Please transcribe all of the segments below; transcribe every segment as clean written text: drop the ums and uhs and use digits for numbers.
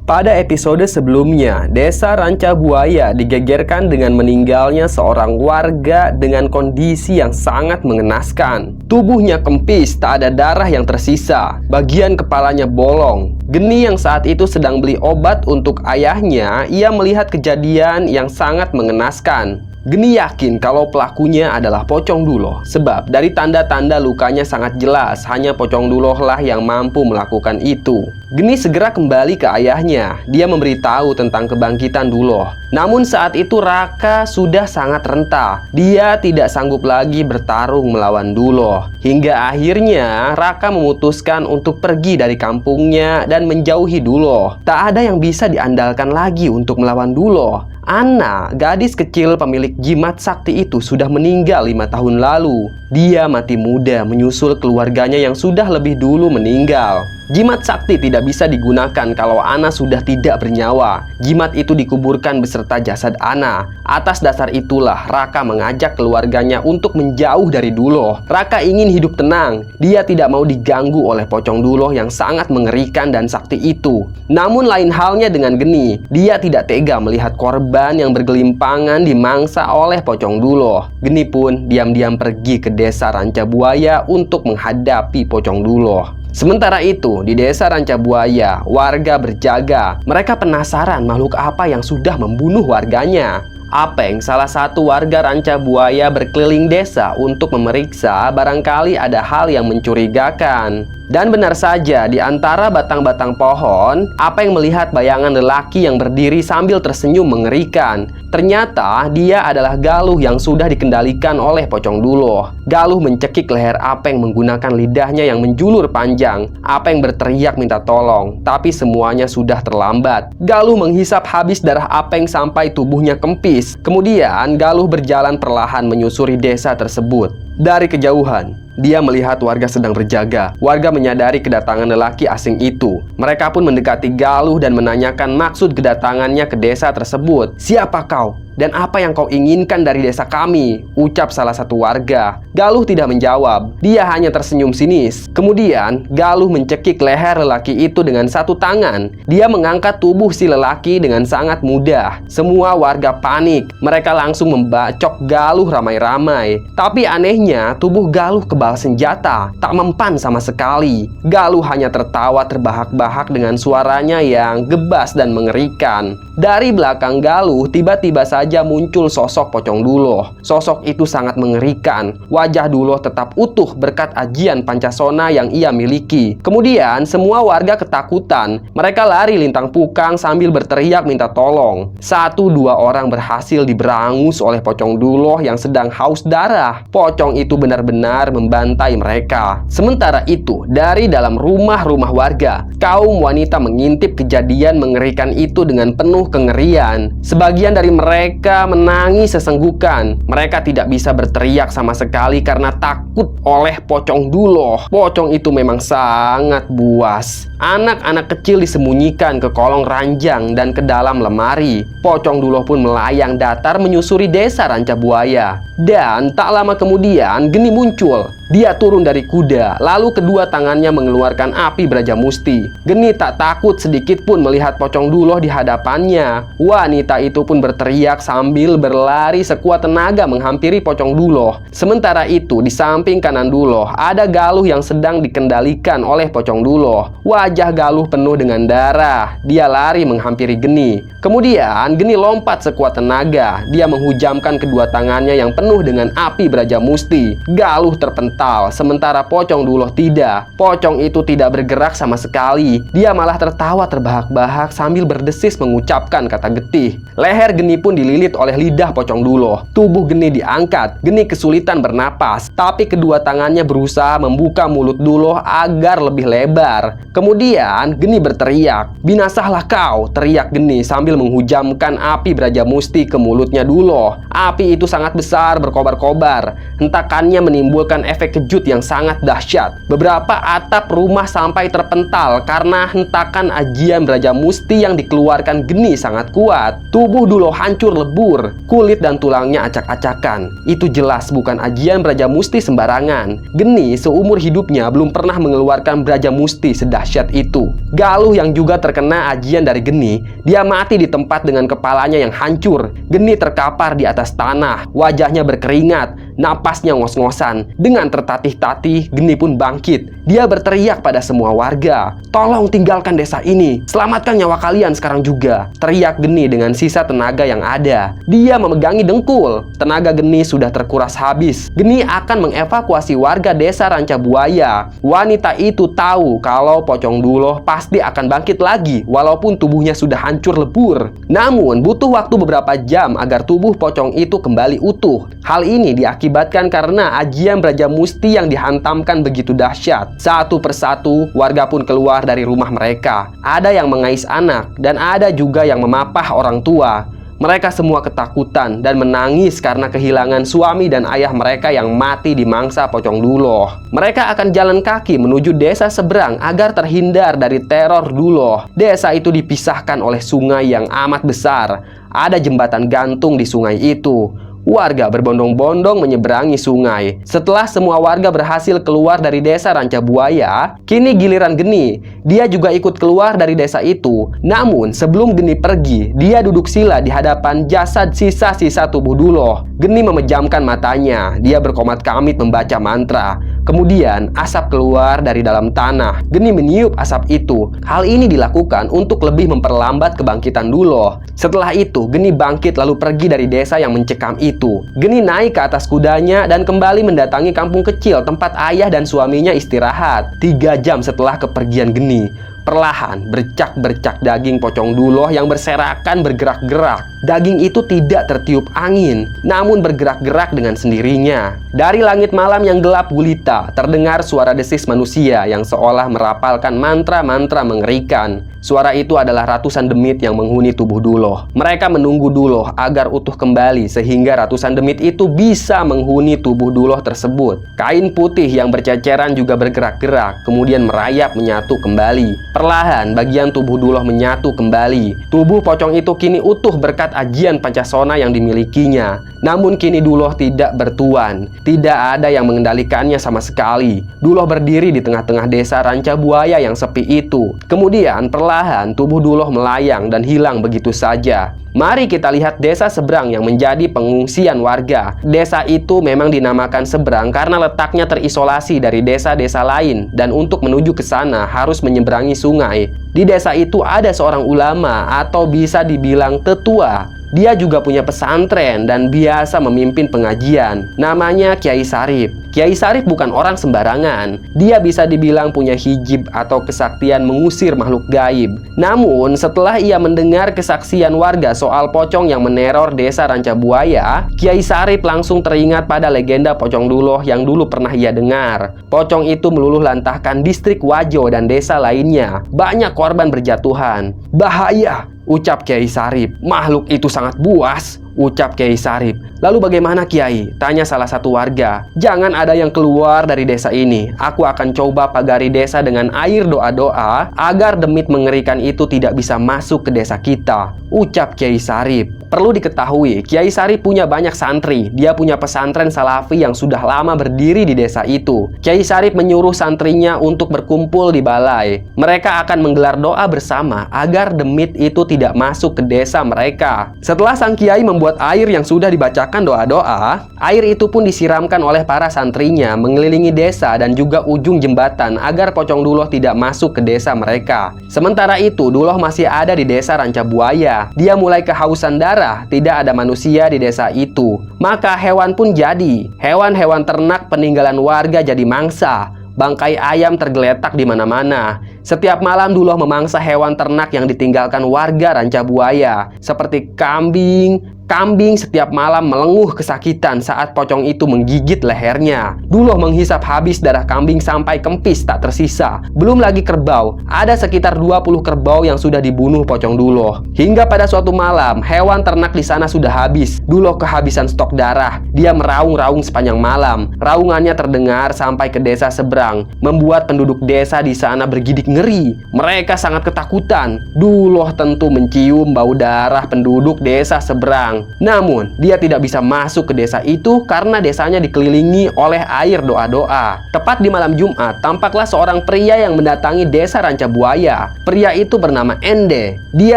Pada episode sebelumnya, Desa Rancabuaya digegerkan dengan meninggalnya seorang warga dengan kondisi yang sangat mengenaskan. Tubuhnya kempis, tak ada darah yang tersisa. Bagian kepalanya bolong. Geni yang saat itu sedang beli obat untuk ayahnya, ia melihat kejadian yang sangat mengenaskan. Geni yakin kalau pelakunya adalah Pocong Duloh, sebab dari tanda-tanda lukanya sangat jelas hanya Pocong Duloh lah yang mampu melakukan itu. Geni segera kembali ke ayahnya. Dia memberitahu tentang kebangkitan Duloh. Namun saat itu Raka sudah sangat renta. Dia tidak sanggup lagi bertarung melawan Duloh. Hingga akhirnya Raka memutuskan untuk pergi dari kampungnya dan menjauhi Duloh. Tak ada yang bisa diandalkan lagi untuk melawan Duloh. Ana, gadis kecil pemilik jimat sakti itu, sudah meninggal 5 tahun lalu. Dia mati muda menyusul keluarganya yang sudah lebih dulu meninggal. Jimat sakti tidak bisa digunakan kalau Ana sudah tidak bernyawa. Jimat itu dikuburkan beserta jasad Ana. Atas dasar itulah Raka mengajak keluarganya untuk menjauh dari Duloh. Raka ingin hidup tenang. Dia tidak mau diganggu oleh Pocong Duloh yang sangat mengerikan dan sakti itu. Namun lain halnya dengan Geni. Dia tidak tega melihat korban yang bergelimpangan dimangsa oleh Pocong Duloh. Geni pun diam-diam pergi ke Desa Rancabuaya untuk menghadapi Pocong Duloh. Sementara itu, di Desa Rancabuaya, warga berjaga. Mereka penasaran makhluk apa yang sudah membunuh warganya. Apeng, salah satu warga Rancabuaya, berkeliling desa untuk memeriksa barangkali ada hal yang mencurigakan. Dan benar saja, di antara batang-batang pohon, Apeng melihat bayangan lelaki yang berdiri sambil tersenyum mengerikan. Ternyata dia adalah Galuh yang sudah dikendalikan oleh Pocong Duloh. Galuh mencekik leher Apeng menggunakan lidahnya yang menjulur panjang. Apeng berteriak minta tolong, tapi semuanya sudah terlambat. Galuh menghisap habis darah Apeng sampai tubuhnya kempis. Kemudian Galuh berjalan perlahan menyusuri desa tersebut. Dari kejauhan, dia melihat warga sedang berjaga. Warga menyadari kedatangan lelaki asing itu. Mereka pun mendekati Galuh dan menanyakan maksud kedatangannya ke desa tersebut. "Siapa kau? Dan apa yang kau inginkan dari desa kami?" ucap salah satu warga. Galuh tidak menjawab. Dia hanya tersenyum sinis. Kemudian Galuh mencekik leher lelaki itu dengan satu tangan. Dia mengangkat tubuh si lelaki dengan sangat mudah. Semua warga panik. Mereka langsung membacok Galuh ramai-ramai. Tapi anehnya, tubuh Galuh kebal senjata, tak mempan sama sekali. Galuh hanya tertawa terbahak-bahak dengan suaranya yang gebas dan mengerikan. Dari belakang Galuh tiba-tiba saja muncul sosok Pocong Duloh. Sosok itu sangat mengerikan. Wajah Duloh tetap utuh berkat ajian Pancasona yang ia miliki. Kemudian semua warga ketakutan. Mereka lari lintang pukang sambil berteriak minta tolong. 1-2 orang berhasil diberangus oleh Pocong Duloh yang sedang haus darah. Pocong itu benar-benar membantai mereka. Sementara itu, dari dalam rumah-rumah warga, kaum wanita mengintip kejadian mengerikan itu dengan penuh kengerian. Sebagian dari mereka menangis sesenggukan. Mereka tidak bisa berteriak sama sekali karena takut oleh Pocong Duloh. Pocong itu memang sangat buas. Anak-anak kecil disembunyikan ke kolong ranjang dan ke dalam lemari. Pocong Duloh pun melayang datar menyusuri Desa Rancabuaya. Dan tak lama kemudian Geni muncul. Dia turun dari kuda, lalu kedua tangannya mengeluarkan api Brajamusti. Geni tak takut sedikit pun melihat Pocong Duloh di hadapannya. Wanita itu pun berteriak sambil berlari sekuat tenaga menghampiri Pocong Duloh. Sementara itu, di samping kanan Duloh ada Galuh yang sedang dikendalikan oleh Pocong Duloh. Wajah Galuh penuh dengan darah. Dia lari menghampiri Geni. Kemudian Geni lompat sekuat tenaga. Dia menghujamkan kedua tangannya yang penuh dengan api Brajamusti. Galuh terpental, sementara Pocong Duloh tidak. Pocong itu tidak bergerak sama sekali. Dia malah tertawa terbahak-bahak sambil berdesis mengucapkan kata getih. Leher Geni pun dililit oleh lidah Pocong Duloh. Tubuh Geni diangkat. Geni kesulitan bernapas, tapi kedua tangannya berusaha membuka mulut Duloh agar lebih lebar. Kemudian Geni berteriak, "Binasalah kau!" teriak Geni sambil menghujamkan api Brajamusti ke mulutnya Duloh. Api itu sangat besar berkobar-kobar. Hentakannya menimbulkan efek efek kejut yang sangat dahsyat. Beberapa atap rumah sampai terpental karena hentakan ajian Braja Musti yang dikeluarkan Geni sangat kuat. Tubuh Duloh hancur lebur, kulit dan tulangnya acak-acakan. Itu jelas bukan ajian Braja Musti sembarangan. Geni seumur hidupnya belum pernah mengeluarkan Braja Musti sedahsyat itu. Galuh yang juga terkena ajian dari Geni, dia mati di tempat dengan kepalanya yang hancur. Geni terkapar di atas tanah, wajahnya berkeringat, napasnya ngos-ngosan. Dengan tertatih-tatih, Geni pun bangkit. Dia berteriak pada semua warga, "Tolong tinggalkan desa ini, selamatkan nyawa kalian sekarang juga," teriak Geni dengan sisa tenaga yang ada. Dia memegangi dengkul. Tenaga Geni sudah terkuras habis. Geni akan mengevakuasi warga desa Rancabuaya. Wanita itu tahu kalau Pocong Duloh pasti akan bangkit lagi walaupun tubuhnya sudah hancur lebur. Namun butuh waktu beberapa jam agar tubuh pocong itu kembali utuh. Hal ini diakibatkan karena ajian Braja Musti yang dihantamkan begitu dahsyat. Satu persatu warga pun keluar dari rumah mereka. Ada yang mengais anak dan ada juga yang memapah orang tua. Mereka semua ketakutan dan menangis karena kehilangan suami dan ayah mereka yang mati di mangsa Pocong Duloh. Mereka akan jalan kaki menuju desa seberang agar terhindar dari teror Duloh. Desa itu dipisahkan oleh sungai yang amat besar. Ada jembatan gantung di sungai itu. Warga berbondong-bondong menyeberangi sungai. Setelah semua warga berhasil keluar dari desa Rancabuaya, kini giliran Geni. Dia juga ikut keluar dari desa itu. Namun sebelum Geni pergi, dia duduk sila di hadapan jasad sisa-sisa tubuh Duloh. Geni memejamkan matanya. Dia berkomat-kamit membaca mantra. Kemudian asap keluar dari dalam tanah. Geni meniup asap itu. Hal ini dilakukan untuk lebih memperlambat kebangkitan Duloh. Setelah itu, Geni bangkit lalu pergi dari desa yang mencekam itu. Geni naik ke atas kudanya dan kembali mendatangi kampung kecil tempat ayah dan suaminya istirahat. 3 jam setelah kepergian Geni, perlahan bercak-bercak daging Pocong Duloh yang berserakan bergerak-gerak. Daging itu tidak tertiup angin, namun bergerak-gerak dengan sendirinya. Dari langit malam yang gelap gulita, terdengar suara desis manusia yang seolah merapalkan mantra-mantra mengerikan. Suara itu adalah ratusan demit yang menghuni tubuh Duloh. Mereka menunggu Duloh agar utuh kembali sehingga ratusan demit itu bisa menghuni tubuh Duloh tersebut. Kain putih yang berceceran juga bergerak-gerak, kemudian merayap menyatu kembali. Perlahan bagian tubuh Duloh menyatu kembali. Tubuh pocong itu kini utuh berkat ajian Pancasona yang dimilikinya. Namun kini Duloh tidak bertuan. Tidak ada yang mengendalikannya sama sekali. Duloh berdiri di tengah-tengah desa Rancabuaya yang sepi itu. Kemudian perlahan tubuh Duloh melayang dan hilang begitu saja. Mari kita lihat desa seberang yang menjadi pengungsian warga. Desa itu memang dinamakan seberang karena letaknya terisolasi dari desa-desa lain, dan untuk menuju ke sana harus menyeberangi sungai. Di desa itu ada seorang ulama atau bisa dibilang tetua. Dia juga punya pesantren dan biasa memimpin pengajian. Namanya Kiai Sarip. Kiai Sarip bukan orang sembarangan. Dia bisa dibilang punya hijib atau kesaktian mengusir makhluk gaib. Namun setelah ia mendengar kesaksian warga soal pocong yang meneror desa Rancabuaya, Kiai Sarip langsung teringat pada legenda Pocong Duloh yang dulu pernah ia dengar. Pocong itu meluluh lantahkan distrik Wajo dan desa lainnya. Banyak korban berjatuhan. Bahaya, ucap Kiai Sarip. Makhluk itu sangat buas, ucap Kiai Sarip. Lalu bagaimana Kiai? Tanya salah satu warga. Jangan ada yang keluar dari desa ini. Aku akan coba pagari desa dengan air doa-doa agar demit mengerikan itu tidak bisa masuk ke desa kita, ucap Kiai Sarip. Perlu diketahui, Kiai Sarip punya banyak santri. Dia punya pesantren Salafi yang sudah lama berdiri di desa itu. Kiai Sarip menyuruh santrinya untuk berkumpul di balai. Mereka akan menggelar doa bersama agar demit itu tidak masuk ke desa mereka. Setelah sang Kiai membuat air yang sudah dibacakan doa-doa, air itu pun disiramkan oleh para santrinya mengelilingi desa dan juga ujung jembatan agar Pocong Duloh tidak masuk ke desa mereka. Sementara itu, Duloh masih ada di desa Rancabuaya. Dia mulai kehausan darah. Tidak ada manusia di desa itu. Maka hewan pun jadi. Hewan-hewan ternak peninggalan warga jadi mangsa. Bangkai ayam tergeletak di mana-mana. Setiap malam Duloh memangsa hewan ternak yang ditinggalkan warga Rancabuaya, seperti kambing, Kambing setiap malam melenguh kesakitan saat pocong itu menggigit lehernya. Duloh menghisap habis darah kambing sampai kempis tak tersisa. Belum lagi kerbau, ada sekitar 20 kerbau yang sudah dibunuh pocong Duloh. Hingga pada suatu malam, hewan ternak di sana sudah habis. Duloh kehabisan stok darah. Dia meraung-raung sepanjang malam. Raungannya terdengar sampai ke desa seberang, membuat penduduk desa di sana bergidik ngeri. Mereka sangat ketakutan. Duloh tentu mencium bau darah penduduk desa seberang. Namun, dia tidak bisa masuk ke desa itu karena desanya dikelilingi oleh air doa-doa. Tepat di malam Jumat, tampaklah seorang pria yang mendatangi desa Rancabuaya. Pria itu bernama Ende. Dia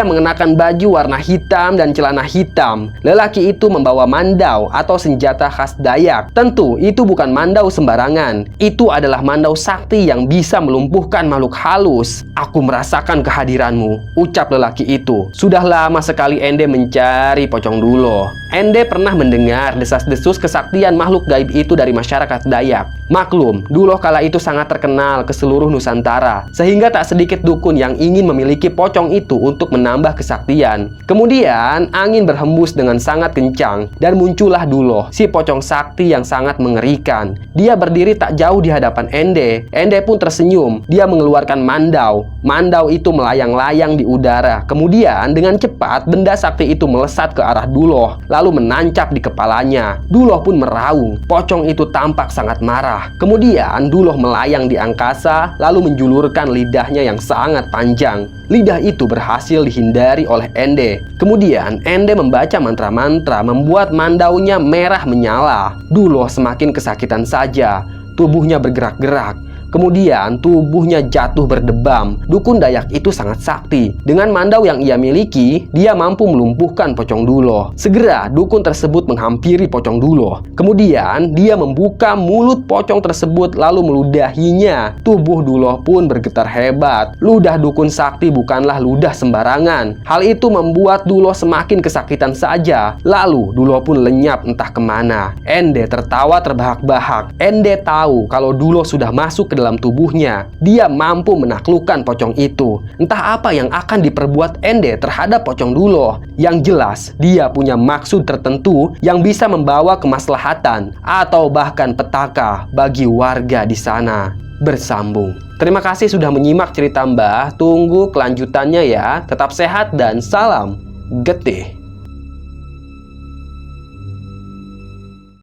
mengenakan baju warna hitam dan celana hitam. Lelaki itu membawa mandau atau senjata khas Dayak. Tentu, itu bukan mandau sembarangan. Itu adalah mandau sakti yang bisa melumpuhkan makhluk halus. "Aku merasakan kehadiranmu," ucap lelaki itu. Sudah lama sekali Ende mencari pocong Duloh. Ende pernah mendengar desas-desus kesaktian makhluk gaib itu dari masyarakat Dayak. Maklum, Duloh kala itu sangat terkenal ke seluruh Nusantara, sehingga tak sedikit dukun yang ingin memiliki pocong itu untuk menambah kesaktian. Kemudian, angin berhembus dengan sangat kencang, dan muncullah Duloh, si pocong sakti yang sangat mengerikan. Dia berdiri tak jauh di hadapan Ende. Ende pun tersenyum. Dia mengeluarkan mandau. Mandau itu melayang-layang di udara. Kemudian, dengan cepat, benda sakti itu melesat ke arah Duloh, lalu menancap di kepalanya. Duloh pun meraung. Pocong itu tampak sangat marah. Kemudian Duloh melayang di angkasa, lalu menjulurkan lidahnya yang sangat panjang. Lidah itu berhasil dihindari oleh Ende. Kemudian Ende membaca mantra-mantra membuat mandaunya merah menyala. Duloh semakin kesakitan saja. Tubuhnya bergerak-gerak. Kemudian tubuhnya jatuh berdebam. Dukun Dayak itu sangat sakti. Dengan mandau yang ia miliki, dia mampu melumpuhkan pocong Duloh. Segera dukun tersebut menghampiri pocong Duloh. Kemudian dia membuka mulut pocong tersebut lalu meludahinya. Tubuh Duloh pun bergetar hebat. Ludah dukun sakti bukanlah ludah sembarangan. Hal itu membuat Duloh semakin kesakitan saja. Lalu Duloh pun lenyap entah kemana. Ende tertawa terbahak-bahak. Ende tahu kalau Duloh sudah masuk ke dalam tubuhnya. Dia mampu menaklukkan pocong itu. Entah apa yang akan diperbuat Ende terhadap pocong Duloh. Yang jelas, dia punya maksud tertentu yang bisa membawa kemaslahatan atau bahkan petaka bagi warga di sana. Bersambung. Terima kasih sudah menyimak cerita Mbah. Tunggu kelanjutannya ya. Tetap sehat dan salam getih.